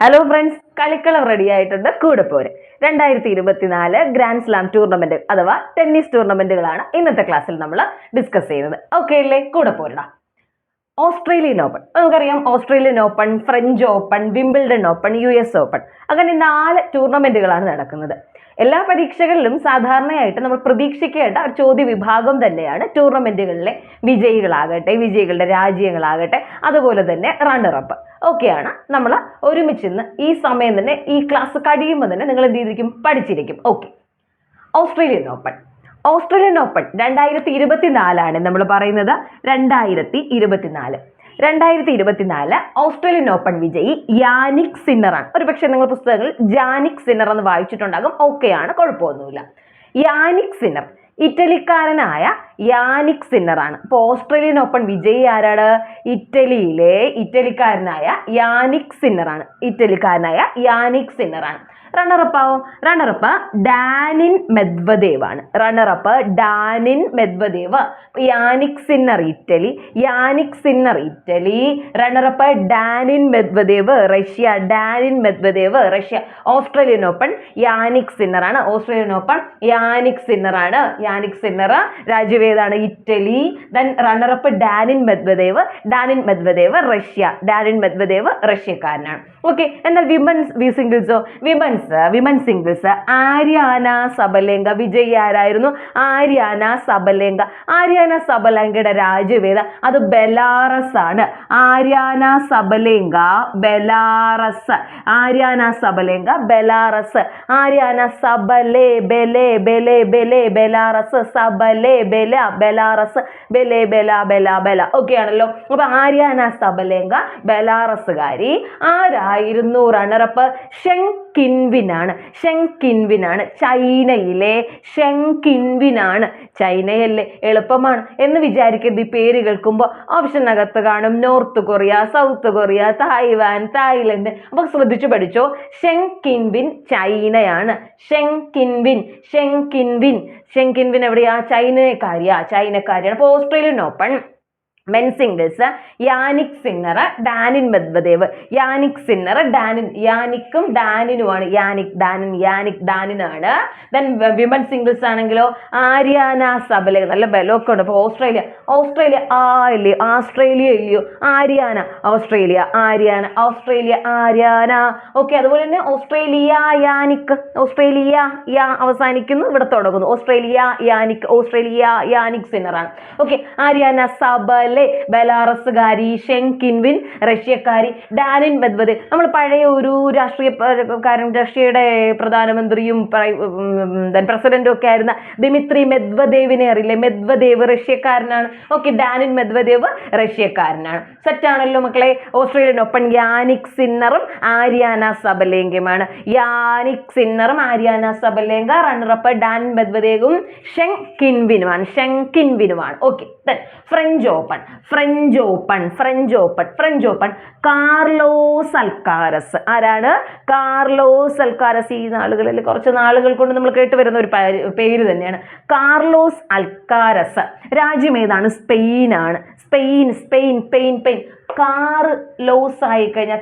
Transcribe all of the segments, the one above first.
Hello friends, കളിക്കളം ready ആയിട്ടുണ്ട്. കൂടെ പോരെ 2024 ഗ്രാൻഡ് സ്ലാം ടൂർണമെന്റ് അഥവാ ടെന്നീസ് ടൂർണമെന്റുകളാണ് ഇന്നത്തെ ക്ലാസ്സിൽ നമ്മൾ ഡിസ്കസ് ചെയ്യുന്നത്. ഓക്കെ അല്ലേ? കൂടെ പോരടാ. ഓസ്ട്രേലിയൻ ഓപ്പൺ നമുക്കറിയാം. Australian Open, French Open, Wimbledon Open, US open, അങ്ങനെ 4 ടൂർണമെന്റുകളാണ് നടക്കുന്നത്. എല്ലാ പരീക്ഷകളിലും സാധാരണയായിട്ട് നമ്മൾ പ്രതീക്ഷിക്കേണ്ട ഒരു ചോദ്യ വിഭാഗം തന്നെയാണ് ടൂർണമെന്റുകളിലെ വിജയികളാകട്ടെ, വിജയികളുടെ രാജ്യങ്ങളാകട്ടെ, അതുപോലെ തന്നെ റണ്ണറപ്പ് ഒക്കെയാണ്. നമ്മൾ ഒരുമിച്ചിന്ന് ഈ സമയം തന്നെ ഈ ക്ലാസ് കഴിയുമ്പോൾ തന്നെ നിങ്ങൾ എന്ത് ചെയ്തിരിക്കും? പഠിച്ചിരിക്കും. ഓക്കെ. ഓസ്ട്രേലിയൻ ഓപ്പൺ 2024 നമ്മൾ പറയുന്നത്. 2024 ഓസ്ട്രേലിയൻ ഓപ്പൺ വിജയി യാനിക് സിന്നറാണ്. ഒരുപക്ഷെ നിങ്ങൾ പുസ്തകങ്ങളിൽ ജാനിക് സിന്നർ എന്ന് വായിച്ചിട്ടുണ്ടാകും. ഓക്കെയാണ്, കുഴപ്പമൊന്നുമില്ല. യാനിക് സിന്നർ ഇറ്റലിക്കാരനായ യാനിക് സിന്നറാണ്. അപ്പോൾ ഓസ്ട്രേലിയൻ ഓപ്പൺ വിജയി ആരാണ്? ഇറ്റലിക്കാരനായ യാനിക് സിന്നറാണ്. റണ്ണറപ്പ് ഡാനിൻ മെദ്വദേവ് ആണ്. Jannik Sinner Italy. Runner up Daniil Medvedev Russia. Australian Open Jannik സിന്നറാണ്. യാനിക് സിന്നർ രാജ്യവേദാണ്? Italy. Then runner up Daniil Medvedev റഷ്യക്കാരനാണ്. ഓക്കെ. എന്നാൽ വിമൻ സിംഗിൾസ് ആര്യാന സബലേങ്ക വിജയി ആരായിരുന്നു? ആര്യാന സബലേങ്കയുടെ രാജ്യവേദ അത് ബെലാറസ് ആണ്. Aryna Sabalenka Belarus. ഓക്കെ ആണല്ലോ. അപ്പൊ ആര്യാന സബലേങ്ക ബെലാറസുകാരി. ആരായിരുന്നു റണ്ണറപ്പ്? ഷെങ് കിൻവിൻ ആണ്. ചൈനയിലെ ചൈനയല്ലേ, എളുപ്പമാണ് എന്ന് വിചാരിക്കരുത്. ഈ പേര് കേൾക്കുമ്പോൾ ഓപ്ഷനകത്ത് കാണും north Korea, south Korea, Taiwan, Thailand. അപ്പൊ ശ്രദ്ധിച്ചു പഠിച്ചോ. ഷെങ് കിൻവിൻ ചൈനയാണ്. ഷെങ് കിൻവിൻ എവിടെയാ? ചൈനക്കാരിയാണ്. അപ്പൊ Australian open men singles Jannik Sinner Daniil Medvedev. യാനിക്കും ഡാനിനുമാണ്. ഡാനിനാണ്. ദെൻ വിമൻ സിംഗിൾസ് ആണെങ്കിലോ ആര്യാന സബലേങ്ക. നല്ല ബലമൊക്കെ ഉണ്ട്. അപ്പോൾ ഓസ്ട്രേലിയ ഇല്ലയോ? ആര്യാന. ഓക്കെ. അതുപോലെ തന്നെ ഓസ്ട്രേലിയ അവസാനിക്കുന്നു, ഇവിടെ തുടങ്ങുന്നു. ഓസ്ട്രേലിയ യാനിക് സിന്നറാണ്. ഓക്കെ. ആര്യാന ബെലാറസുകാരി. ഷെങ് കിൻവിൻ റഷ്യക്കാരി. ഡാനിൻ മെദ്വദേവ് നമ്മൾ പഴയ ഒരു റഷ്യയുടെ പ്രധാനമന്ത്രിയും പ്രസിഡന്റും ഒക്കെ ആയിരുന്ന ദിമിത്രി മെദ്വദേവിനെ അറിയില്ലേ? മെദ്വദേവ് റഷ്യക്കാരനാണ്. ഓക്കെ. ഡാനിൻ മെദ്വദേവ് റഷ്യക്കാരനാണ്. സെറ്റാണല്ലോ മക്കളെ. ഓസ്ട്രേലിയൻ ഓപ്പൺ യാനിക് സിന്നറും ആര്യാന സബലേങ്കയുമാണ്. റണ്ണറപ്പ് ഡാനിൻ മെദ്വദേവും ഷെങ് കിൻവിനുമാണ്. Okay. French Open Carlos Alcaraz. ആരാണ്? Carlos Alcaraz. ഈ നാളുകളിൽ കുറച്ച് നാളുകൾ കൊണ്ട് നമ്മൾ കേട്ടുവരുന്ന ഒരു പേര് തന്നെയാണ് കാർലോസ് അൽക്കാരസ്. രാജ്യം ഏതാണ്? സ്പെയിനാണ്. സ്പെയിൻ. കാറ് ലോസ് ആയി കഴിഞ്ഞാൽ,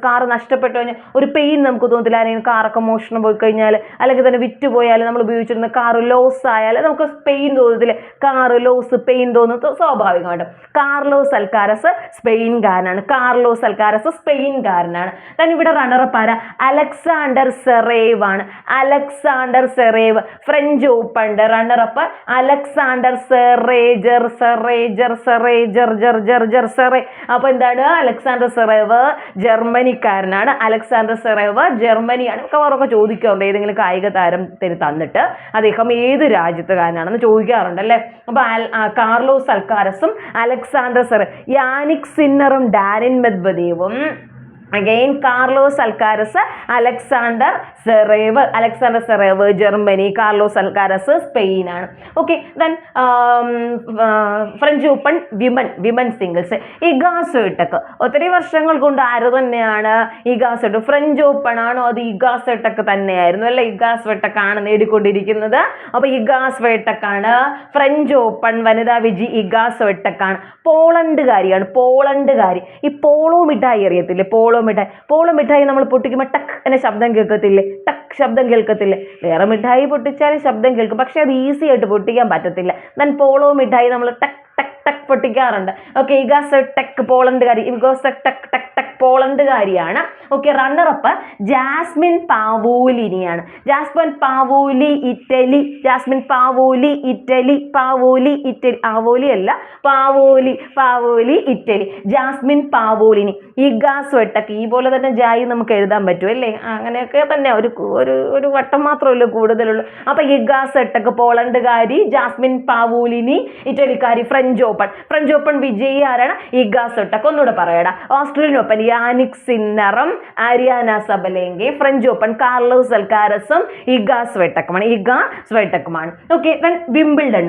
കാറ് നഷ്ടപ്പെട്ടു കഴിഞ്ഞാൽ ഒരു പെയിൻ നമുക്ക് തോന്നത്തില്ല. ആരെങ്കിലും കാറൊക്കെ മോഷണം പോയി കഴിഞ്ഞാൽ, അല്ലെങ്കിൽ തന്നെ വിറ്റുപോയാൽ, നമ്മൾ ഉപയോഗിച്ചിരുന്ന കാറ് ലോസ് ആയാൽ നമുക്ക് പെയിൻ തോന്നത്തില്ലേ? കാറ് ലോസ് പെയിൻ തോന്നുന്നത് സ്വാഭാവികമായിട്ടും. കാർലോസ് അൽക്കാരസ് സ്പെയിൻകാരനാണ്. തന്നെ ഇവിടെ റണ്ണറപ്പ് ആരാ? അലക്സാണ്ടർ സെറേവ് ആണ്. ഫ്രഞ്ച് ഓപ്പണിന്റെ റണ്ണറപ്പ് അലക്സാണ്ടർ സെറേജർ. അപ്പൊ എന്താണ്? അലക്സാണ്ടർ സെറേവ് ജർമ്മനിക്കാരനാണ്. ജർമ്മനിയാണ്. മിക്കവാറൊക്കെ ചോദിക്കാറുണ്ട് ഏതെങ്കിലും കായിക താരത്തിന് തന്നിട്ട് അദ്ദേഹം ഏത് രാജ്യത്തുകാരനാണെന്ന് ചോദിക്കാറുണ്ടല്ലേ. അപ്പൊ കാർലോസ് അൽക്കാരസും അലക്സാണ്ടർ യാനിക് സിന്നറും ഡാനിൻ മെദ്വദേവും. Again Carlos Alcaraz, Alexander Zverev Germany, Carlos Alcaraz സ്പെയിനാണ്. Okay. Then French Open women singles Iga Swiatek. ഒത്തിരി വർഷങ്ങൾ കൊണ്ട് ആര് തന്നെയാണ്? Iga Swiatek. ഫ്രഞ്ച് ഓപ്പൺ ആണോ? അത് ഇഗാ സ്വിയാറ്റെക് തന്നെയായിരുന്നു അല്ലെ? ഇഗാ സ്വിയാറ്റെക് ആണ് നേടിക്കൊണ്ടിരിക്കുന്നത്. അപ്പൊ ഇഗാ സ്വിയാറ്റെക് ആണ്. ഫ്രഞ്ച് ഓപ്പൺ വനിതാ വിജയി ഇഗാ സ്വിയാറ്റെക് ആണ്. പോളണ്ടുകാരിയാണ്. ഈ പോളോ മിഠായി അറിയത്തില്ലേ? പോളോ പോളോ മിഠായി നമ്മൾ പൊട്ടിക്കുമ്പോൾ ടക്ക് എന്ന ശബ്ദം കേൾക്കത്തില്ലേ, ടക്ക് ശബ്ദം കേൾക്കത്തില്ലേ. വേറെ മിഠായി പൊട്ടിച്ചാലും ശബ്ദം കേൾക്കും, പക്ഷെ അത് ഈസി ആയിട്ട് പൊട്ടിക്കാൻ പറ്റത്തില്ല. ദെൻ പോളോ മിഠായി നമ്മൾ ടക്ക് ടക്ക് ടക്ക് പൊട്ടിക്കാറുണ്ട്. ഓക്കെ, ഇഗാ സ്വിടെക് പോളണ്ടുകാരി, ഇഗോ സ്വിടെക് ടക് ടക് പോളണ്ടുകാരിയാണ്. ഓക്കെ, റണ്ണറപ്പ് ജാസ്മിൻ പാവോലിനിയാണ്. Jasmine Paoli Italy, Jasmine Paoli Italy, Paoli Italy, ആവോലി അല്ല Paoli, Paoli Italy, Jasmine Paolini. Iga Swiatek ഈ പോലെ തന്നെ ജായി നമുക്ക് എഴുതാൻ പറ്റും അല്ലേ, അങ്ങനെയൊക്കെ തന്നെ ഒരു വട്ടം മാത്രമല്ലേ കൂടുതലുള്ളൂ. അപ്പൊ ഇഗാ സ്വിടെക് പോളണ്ടുകാരി, ജാസ്മിൻ പാവോലിനി ഇറ്റലിക്കാരി. ഫ്രഞ്ച് ഓപ്പൺ വിജയി ആരാണ്? Iga Swiatek. ഒന്നുകൂടെ പറയടാ. ഓസ്ട്രേലിയൻ ഓപ്പൺ യാനിക് സിന്നറും Aryna Sabalenka. French Open Carlos അൽക്കാരസും ഇഗാ സ്വിടെക്കുമാണ്. Okay, Wimbledon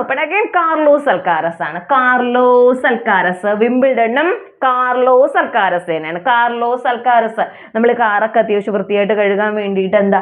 Open again Carlos Alcaraz ആണ്. Carlos Alcaraz. വിംബിൾഡണും കാർലോസ് അൽക്കാരസ് തന്നെയാണ്. Carlos Alcaraz. നമ്മൾ കാറൊക്കെ അത്യാവശ്യം വൃത്തിയായിട്ട് കഴുകാൻ വേണ്ടിയിട്ട് എന്താ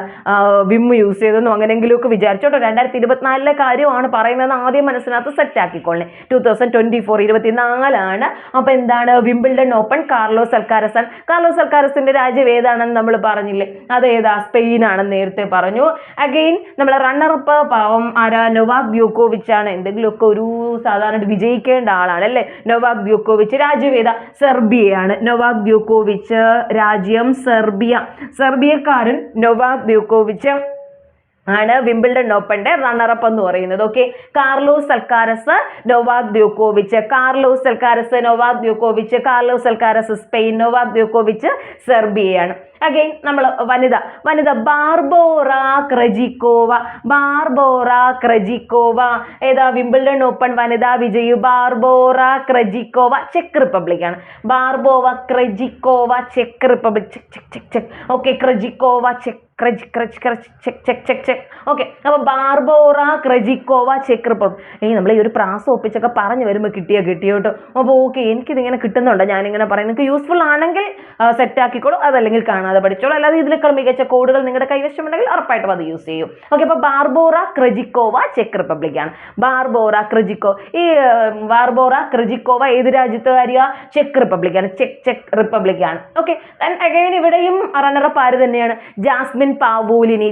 വിം യൂസ് ചെയ്തെന്നോ അങ്ങനെയെങ്കിലും ഒക്കെ വിചാരിച്ചോട്ടോ. 2024 കാര്യമാണ് പറയുന്നത്, ആദ്യം മനസ്സിനകത്ത് സെറ്റ് ആക്കിക്കോളേ. 2024 24 അപ്പൊ എന്താണ് വിംബിൾഡൺ ഓപ്പൺ കാർലോസ് അൽക്കാരസ് ആണ്. കാർലോസ് അൽക്കാരസിന്റെ രാജ്യം ഏതാണെന്ന് നമ്മൾ പറഞ്ഞില്ലേ, അത് ഏതാ? സ്പെയിൻ ആണെന്ന് നേരത്തെ പറഞ്ഞു. അഗെയിൻ നമ്മൾ റണ്ണറപ്പ് പാവം ആരാ? നൊവാക് ദ്യോക്കോവിച്ച് ആണ്. എന്തെങ്കിലുമൊക്കെ ഒരു സാധാരണ വിജയിക്കേണ്ട ആളാണ് അല്ലേ നൊവാക് ദ്യോക്കോവിച്ച്. രാജ്യം ഏതാ? സെർബിയയാണ്. നൊവാക് ദ്യോക്കോവിച്ച് രാജ്യം സെർബിയക്കാരൻ നൊവാക് ദ്യോക്കോവിച്ച് ആണ് വിംബിൾഡൺ ഓപ്പന്റെ റണ്ണറപ്പ് എന്ന് പറയുന്നത്. Okay, Carlos Alcaraz, Novak ദ്യോക്കോവിച്ച്. Carlos Alcaraz Spain, Novak ദ്യോക്കോവിച്ച് സെർബിയയാണ്. Again നമ്മൾ വനിത ബാർബോറ ക്രജിക്കോവ. ഏതാ? വിംബിൾഡൺ ഓപ്പൺ വനിതാ വിജയി ബാർബോറ ക്രജിക്കോവ, ചെക്ക് റിപ്പബ്ലിക് ആണ്. ബാർബോവ ക്രജിക്കോവ, check republic. Okay, ക്രജിക്കോവ check okay. അപ്പൊ ബാർബോറ ക്രജിക്കോവ, ചെക്ക് റിപ്പബ്ലിക്. നമ്മൾ ഈ ഒരു പ്രാസം ഒപ്പിച്ചൊക്കെ പറഞ്ഞു വരുമ്പോൾ കിട്ടിയോട്ടോ. അപ്പോൾ ഓക്കെ, എനിക്കിതിങ്ങനെ കിട്ടുന്നുണ്ട്, ഞാനിങ്ങനെ പറയും. നിങ്ങൾക്ക് യൂസ്ഫുൾ ആണെങ്കിൽ സെറ്റ് ആക്കിക്കോളൂ, അതല്ലെങ്കിൽ കാണാതെ പഠിച്ചോളൂ. അല്ലാതെ ഇതിനേക്കാൾ മികച്ച കോഡുകൾ നിങ്ങളുടെ കൈവശമുണ്ടെങ്കിൽ ഉറപ്പായിട്ടും അത് യൂസ് ചെയ്യും. ഓക്കെ, അപ്പൊ ബാർബോറ ക്രജിക്കോവ ചെക്ക് റിപ്പബ്ലിക് ആണ്. ബാർബോറ ക്രജിക്കോവ ഏത് രാജ്യത്തുകാരിയാ? ചെക്ക് റിപ്പബ്ലിക് ആണ്. ചെക്ക് റിപ്പബ്ലിക് ആണ്. ഓക്കെ, അഗൈൻ ഇവിടെയും റണ്ണറപ്പ് ആര് തന്നെയാണ്? ജാസ്മിൻ പാവോലിനി,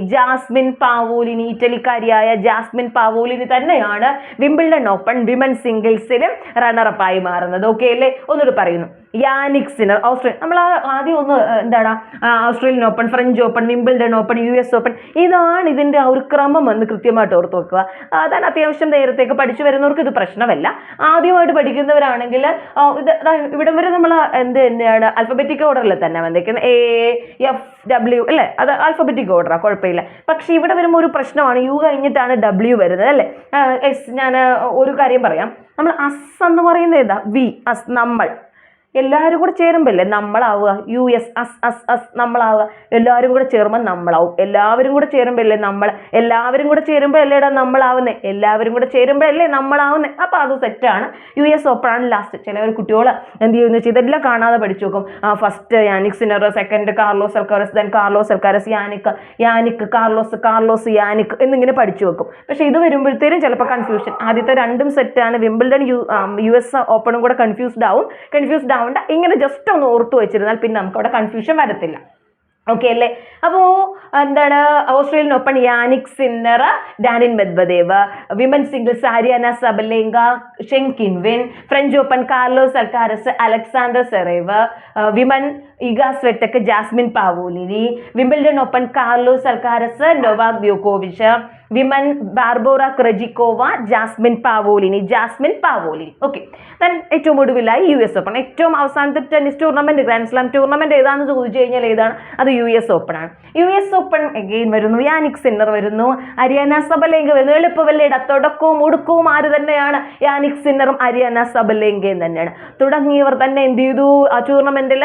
ഇറ്റലിക്കാരിയായ ജാസ്മിൻ പാവോലിനി തന്നെയാണ് വിംബിൾഡൺ ഓപ്പൺ വിമൻ സിംഗിൾസിലും റണ്ണറപ്പായി മാറുന്നത്. ഓക്കെ അല്ലേ? ഒന്നുകൂടി പറയുന്നു. Jannik Sinner Australia. നമ്മൾ ആദ്യം ഒന്ന് എന്താണ് Australian Open, French Open, Wimbledon Open, US open, ഇതാണ് ഇതിന്റെ ആ ഒരു ക്രമം എന്ന് കൃത്യമായിട്ട് ഓർത്ത് വെക്കുക. അതാണ് അത്യാവശ്യം നേരത്തേക്ക് പഠിച്ചു വരുന്നവർക്ക് ഇത് പ്രശ്നമല്ല. ആദ്യമായിട്ട് പഠിക്കുന്നവരാണെങ്കിൽ ഇവിടെ വരെ നമ്മൾ എന്ത് തന്നെയാണ് ആൽഫബറ്റിക് ഓർഡറിൽ തന്നെ വന്നിരിക്കുന്നത്. AFW അല്ലേ, അത് ആൽഫബറ്റിക് ഓർഡറാണ്, കുഴപ്പമില്ല. പക്ഷെ ഇവിടെ വരുമ്പോൾ ഒരു പ്രശ്നമാണ്, U കഴിഞ്ഞിട്ടാണ് W വരുന്നത് അല്ലേ. ഞാൻ ഒരു കാര്യം പറയാം. നമ്മൾ അസ് എന്ന് പറയുന്നത് ഏതാ? വി, അസ്, നമ്മൾ. എല്ലാവരും കൂടെ ചേരുമ്പല്ലേ നമ്മളാവുക. US നമ്മളാവുക. എല്ലാവരും കൂടെ ചേരുമ്പോൾ നമ്മളാവും. എല്ലാവരും കൂടെ ചേരുമ്പോഴല്ലേ എല്ലാവരും കൂടെ ചേരുമ്പോൾ അല്ലേടാ നമ്മളാവുന്നേ. എല്ലാവരും കൂടെ ചേരുമ്പോഴല്ലേ നമ്മളാവുന്നേ. അപ്പൊ അത് സെറ്റാണ്. US ഓപ്പൺ ആണ് ലാസ്റ്റ്. ചില കുട്ടികൾ എന്ത് ചെയ്യുന്ന വെച്ചാൽ ഇതെല്ലാം കാണാതെ പഠിച്ചു നോക്കും. First Jannik Sinner, second Carlos Alcaraz, then Carlos Alcaraz, Jannik Carlos Jannik എന്നിങ്ങനെ പഠിച്ചു വെക്കും. പക്ഷെ ഇത് വരുമ്പോഴത്തേനും ചിലപ്പോൾ കൺഫ്യൂഷൻ. ആദ്യത്തെ രണ്ടും സെറ്റാണ്. വിംബിൾഡൺ US ഓപ്പണും കൂടെ കൺഫ്യൂസ്ഡ് ആവും. ഇങ്ങനെ ജസ്റ്റ് ഒന്ന് ഓർത്തു വെച്ചിരുന്നാൽ പിന്നെ നമുക്ക് അവിടെ കൺഫ്യൂഷൻ വരത്തില്ല. ഓക്കെ അല്ലേ? അപ്പോ എന്താണ് Australian Open Jannik Sinner, Daniil Medvedev. Women singles Aryna Sabalenka, Zheng Qinwen. French Open Carlos Alcaraz, Alexander Zverev. Women Iga Swiatek, Jasmine Paolini. Wimbledon Open Carlos Alcaraz, Novak ദ്യോക്കോവിച്ച്. Women Barbora Krejcikova, Jasmine Paolini. Okay, ഏറ്റവും ഒടുവിലായി US Open. ഏറ്റവും അവസാനത്തെ tennis tournament, grand slam tournament ഏതാണെന്ന് ചോദിച്ചു കഴിഞ്ഞാൽ ഏതാണ്? അത് US ഓപ്പൺ ആണ്. US ഓപ്പൺ എഗെയിൻ വരുന്നു. യാനിക് സിന്നർ വരുന്നു, അരിയാന സബലെങ്ക വരുന്നു. എളുപ്പവല്ലേട, തുടക്കവും ഒടുക്കവും ആര് തന്നെയാണ്? യാനിക് സിന്നറും അരിയാന സബലെങ്കയും തന്നെയാണ്. തുടങ്ങിയവർ തന്നെ എന്ത് ചെയ്തു? ആ ടൂർണമെന്റിൽ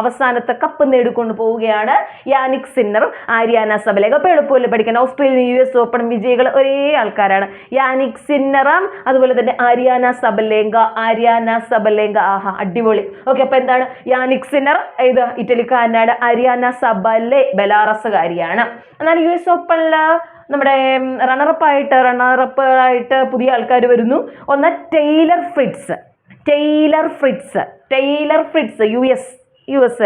അവസാനത്തെ കപ്പ് നേടിക്കൊണ്ട് പോവുകയാണ് യാനിക് സിന്നറും ആരിയാന സബലെങ്ക. അപ്പൊ എളുപ്പമല്ലേ പഠിക്കാൻ? ഓസ്ട്രേലിയൻ US ഓപ്പൺ വിജയികൾ ഒരേ ആൾക്കാരാണ്. യാനിക് സിന്നറും അതുപോലെ തന്നെ ആരിയാന സബലെങ്ക. ആഹാ, അടിപൊളി. ഓക്കെ, അപ്പൊ എന്താണ്? യാനിക് സിന്നർ ഇത് ഇറ്റലിക്കാരനാണ്. ആരിയാന സബലെ ബെലാറസുകാരിയാണ്. എന്നാൽ US ഓപ്പണിൽ നമ്മുടെ റണ്ണറപ്പായിട്ട് പുതിയ ആൾക്കാർ വരുന്നു. ഒന്ന് Tyler Fritz, US. U S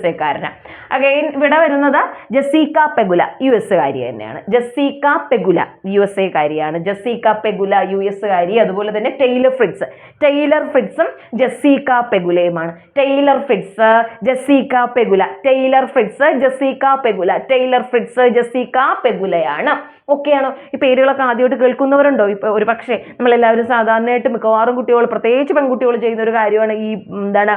എക്കാരനാ. അഗൈൻ ഇവിടെ വരുന്നത് ജസീക്ക പെഗുല, യു എസ് കാരി തന്നെയാണ്. Jessica Pegula U S A കാരിയാണ്. ജസീക്ക പെഗുല യു എസ് കാരി. അതുപോലെ തന്നെ ടൈലർ ഫ്രിറ്റ്സും ജസീക്ക പെഗുലയുമാണ്. Tyler Fritz, Jessica Pegula, Tyler Fritz, Jessica Pegula, Tyler Fritz, Jessica പെഗുലയാണ്. ഓക്കെ ആണോ? ഈ പേരുകളൊക്കെ ആദ്യമായിട്ട് കേൾക്കുന്നവരുണ്ടോ? ഇപ്പൊ ഒരു പക്ഷേ നമ്മളെല്ലാവരും സാധാരണയായിട്ട് മിക്കവാറും കുട്ടികൾ, പ്രത്യേകിച്ച് പെൺകുട്ടികൾ ചെയ്യുന്ന ഒരു കാര്യമാണ് ഈ എന്താണ്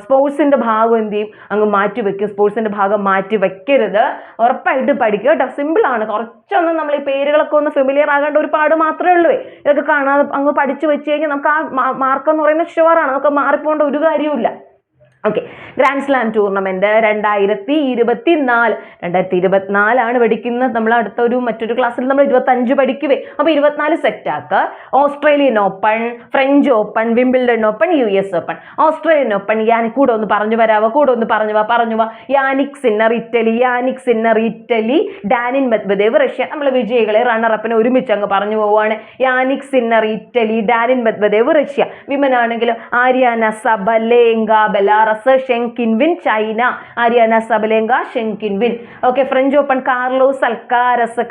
സ്പോർട്സിന്റെ ഭാഗം എന്ത് ചെയ്യും, അങ്ങ് മാറ്റി വെക്കും. സ്പോർട്സിന്റെ ഭാഗം മാറ്റി വെക്കരുത്, ഉറപ്പായിട്ട് പഠിക്കുക കേട്ടോ. സിമ്പിൾ ആണ്. കുറച്ചൊന്നും നമ്മൾ ഈ പേരുകളൊക്കെ ഒന്ന് ഫെമിലിയർ ആകേണ്ട ഒരു പാട് മാത്രമേ ഉള്ളൂ. ഇതൊക്കെ കാണാതെ അങ്ങ് പഠിച്ചു വെച്ച് കഴിഞ്ഞാൽ നമുക്ക് ആ മാർക്ക് എന്ന് പറയുന്നത് ഷുവറാണ്, നമുക്ക് മാറിപ്പോകേണ്ട ഒരു കാര്യമില്ല. ഓക്കെ, ഗ്രാൻഡ് സ്ലാം ടൂർണമെന്റ് 2024 പഠിക്കുന്നത്. നമ്മൾ മറ്റൊരു ക്ലാസ്സിൽ നമ്മൾ 25 പഠിക്കുവേ. അപ്പൊ 24 സെറ്റ് ആക്കുക. Australian Open, French Open, Wimbledon Open, US Open. Australian Open കൂടെ ഒന്ന് പറഞ്ഞു വാ. Jannik Sinner Italy, Daniil Medvedev Russia. നമ്മൾ വിജയികളെ റണ്ണറപ്പിനെ ഒരുമിച്ച് അങ്ങ് പറഞ്ഞു പോവുകയാണ്. Jannik Sinner Italy, Daniil Medvedev Russia. Women ആണെങ്കിലും Aryna Sabalenka Belarus, Zheng Qinwen China, Aryna Sabalenka, Zheng Qinwen. Okay, French Open Carlos Alcaraz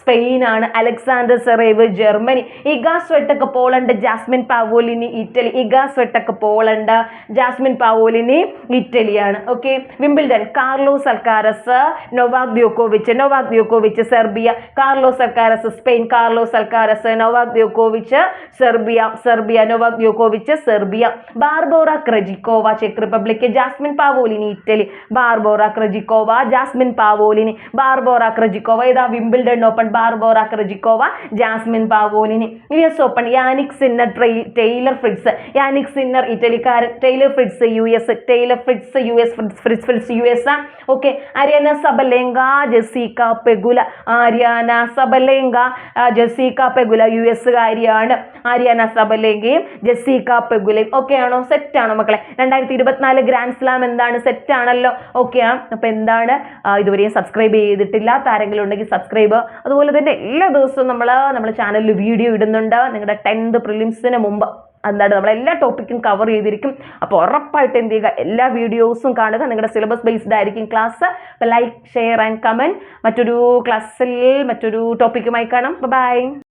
Spain ആണ്. Alexander Zverev Germany. Iga Swiatek Poland, Jasmine Paolini Italy. Iga Swiatek Poland, Jasmine Paolini ഇറ്റലിയാണ്. Okay, Wimbledon Carlos Alcaraz, Novak ദ്യോക്കോവിച്ച് Serbia. Carlos Alcaraz Spain, Novak ദ്യോക്കോവിച്ച് Serbia, Novak ദ്യോക്കോവിച്ച് Serbia. Barbora ക്രെജിക്കോവ check republic, Jasmine Paolini Italy. Barbora ക്രെജിക്കോവ, Jasmine പാവോലിനി. Barbora ക്രെജിക്കോവ ഇതാ Wimbledon open, Barbora ക്രെജിക്കോവ, Jasmine പാവോലിനി. US open Jannik Sinner, Taylor Fritz. Jannik Sinner ഇറ്റലിക്കാരൻ, Taylor Fritz US. Okay, Aryna Sabalenka, Jessica Pegula. Aryna Sabalenka, Jessica Pegula US കാരിയാണ്. Aryna സബലേങ്കയും Jessica പെഗുലയും. Okay ആണോ? Set ആണോ മക്കളെ? 2024 grand slam എന്താണ്? Set ആണല്ലോ. Okay ആ. അപ്പൊ എന്താണ്, ഇതുവരെയും subscribe ചെയ്തിട്ടില്ലാത്ത ആരെങ്കിലും ഉണ്ടെങ്കിൽ സബ്സ്ക്രൈബ്. അതുപോലെ തന്നെ എല്ലാ ദിവസവും നമ്മുടെ ചാനലിൽ വീഡിയോ ഇടുന്നുണ്ട്. നിങ്ങളുടെ 10th പ്രിലിംസിന് മുമ്പ് നമ്മളെല്ലാ ടോപ്പിക്കും കവർ ചെയ്തിരിക്കും. അപ്പോൾ ഉറപ്പായിട്ട് എന്ത് ചെയ്യുക, എല്ലാ വീഡിയോസും കാണുക. നിങ്ങളുടെ സിലബസ് ബേസ്ഡ് ആയിരിക്കും class. Like, share and comment. മറ്റൊരു ക്ലാസ്സിൽ മറ്റൊരു ടോപ്പിക്കുമായി കാണാം. ബൈ.